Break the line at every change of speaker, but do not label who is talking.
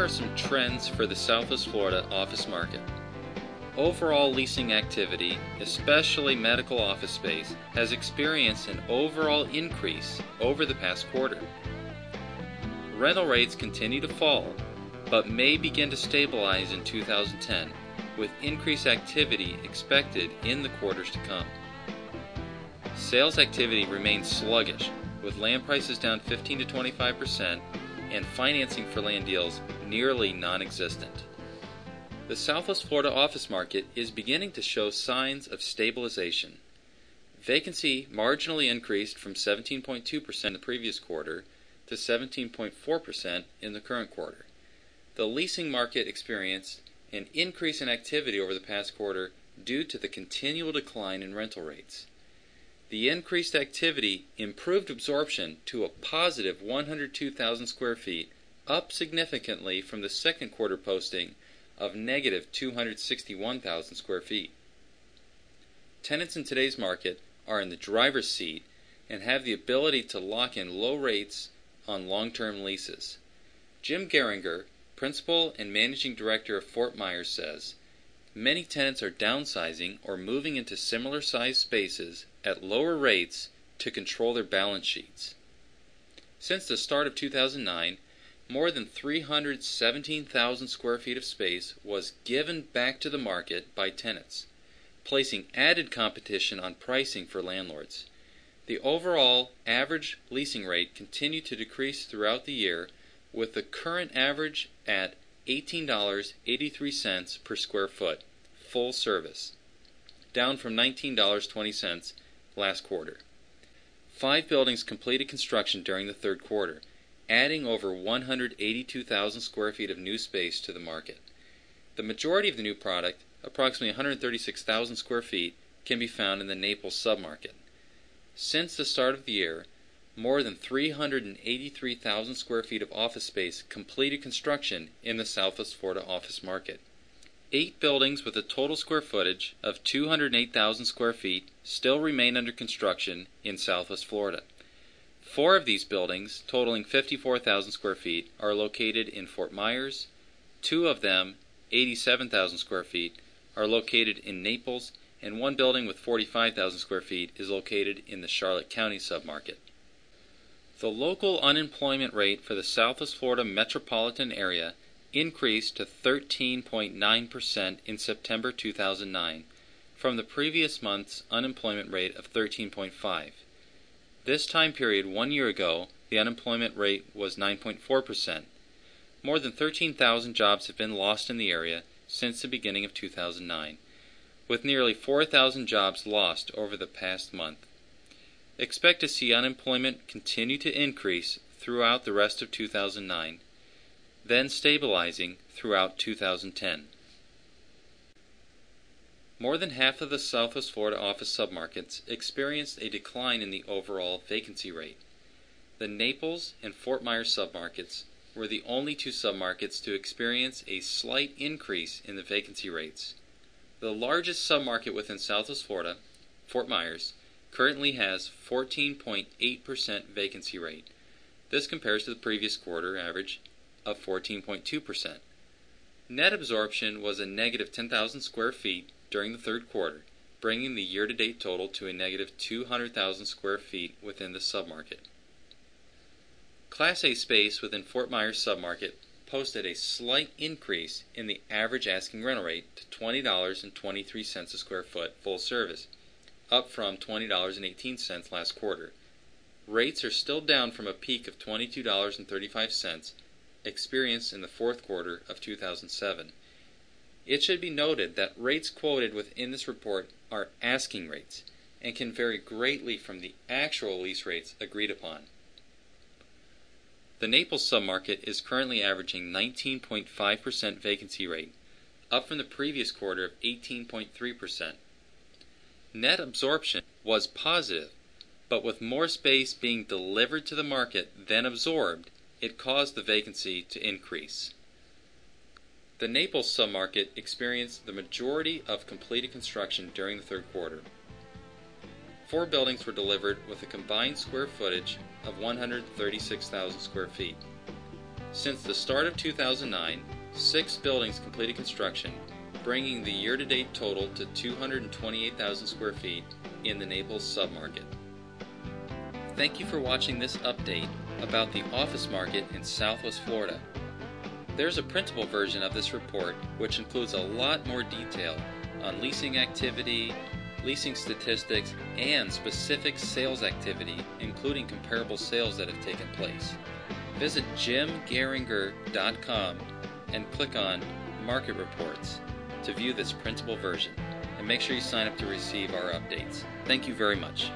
are some trends for the Southwest Florida office market. Overall leasing activity, especially medical office space, has experienced an overall increase over the past quarter. Rental rates continue to fall, but may begin to stabilize in 2010, with increased activity expected in the quarters to come. Sales activity remains sluggish, with land prices down 15 to 25% and financing for land deals nearly non-existent. The Southwest Florida office market is beginning to show signs of stabilization. Vacancy marginally increased from 17.2% in the previous quarter to 17.4% in the current quarter. The leasing market experienced an increase in activity over the past quarter due to the continual decline in rental rates. The increased activity improved absorption to a positive 102,000 square feet, up significantly from the second quarter posting of negative 261,000 square feet. Tenants in today's market are in the driver's seat and have the ability to lock in low rates on long-term leases. Jim Geringer, Principal and Managing Director of Fort Myers, says, "Many tenants are downsizing or moving into similar-sized spaces at lower rates to control their balance sheets." Since the start of 2009, more than 317,000 square feet of space was given back to the market by tenants, placing added competition on pricing for landlords. The overall average leasing rate continued to decrease throughout the year, with the current average at $18.83 per square foot, full service, down from $19.20 last quarter. 5 buildings completed construction during the third quarter, adding over 182,000 square feet of new space to the market. The majority of the new product, approximately 136,000 square feet, can be found in the Naples submarket. Since the start of the year, more than 383,000 square feet of office space completed construction in the Southwest Florida office market. 8 buildings with a total square footage of 208,000 square feet still remain under construction in Southwest Florida. 4 of these buildings, totaling 54,000 square feet, are located in Fort Myers. 2 of them, 87,000 square feet, are located in Naples, and 1 building with 45,000 square feet is located in the Charlotte County submarket. The local unemployment rate for the Southwest Florida metropolitan area increased to 13.9% in September 2009, from the previous month's unemployment rate of 13.5%. This time period 1 year ago, the unemployment rate was 9.4%. More than 13,000 jobs have been lost in the area since the beginning of 2009, with nearly 4,000 jobs lost over the past month. Expect to see unemployment continue to increase throughout the rest of 2009, then stabilizing throughout 2010. More than half of the Southwest Florida office submarkets experienced a decline in the overall vacancy rate. The Naples and Fort Myers submarkets were the only 2 submarkets to experience a slight increase in the vacancy rates. The largest submarket within Southwest Florida, Fort Myers, currently has 14.8% vacancy rate. This compares to the previous quarter average of 14.2%. Net absorption was a negative 10,000 square feet during the third quarter, bringing the year-to-date total to a negative 200,000 square feet within the submarket. Class A space within Fort Myers submarket posted a slight increase in the average asking rental rate to $20.23 a square foot full service, up from $20.18 last quarter. Rates are still down from a peak of $22.35 experienced in the fourth quarter of 2007. It should be noted that rates quoted within this report are asking rates and can vary greatly from the actual lease rates agreed upon. The Naples submarket is currently averaging 19.5% vacancy rate, up from the previous quarter of 18.3%. Net absorption was positive, but with more space being delivered to the market than absorbed, it caused the vacancy to increase. The Naples submarket experienced the majority of completed construction during the third quarter. 4 buildings were delivered with a combined square footage of 136,000 square feet. Since the start of 2009, 6 buildings completed construction, bringing the year-to-date total to 228,000 square feet in the Naples submarket. Thank you for watching this update about the office market in Southwest Florida. There's a printable version of this report which includes a lot more detail on leasing activity, leasing statistics, and specific sales activity, including comparable sales that have taken place. Visit jimgehringer.com and click on Market Reports to view this printable version, and make sure you sign up to receive our updates. Thank you very much.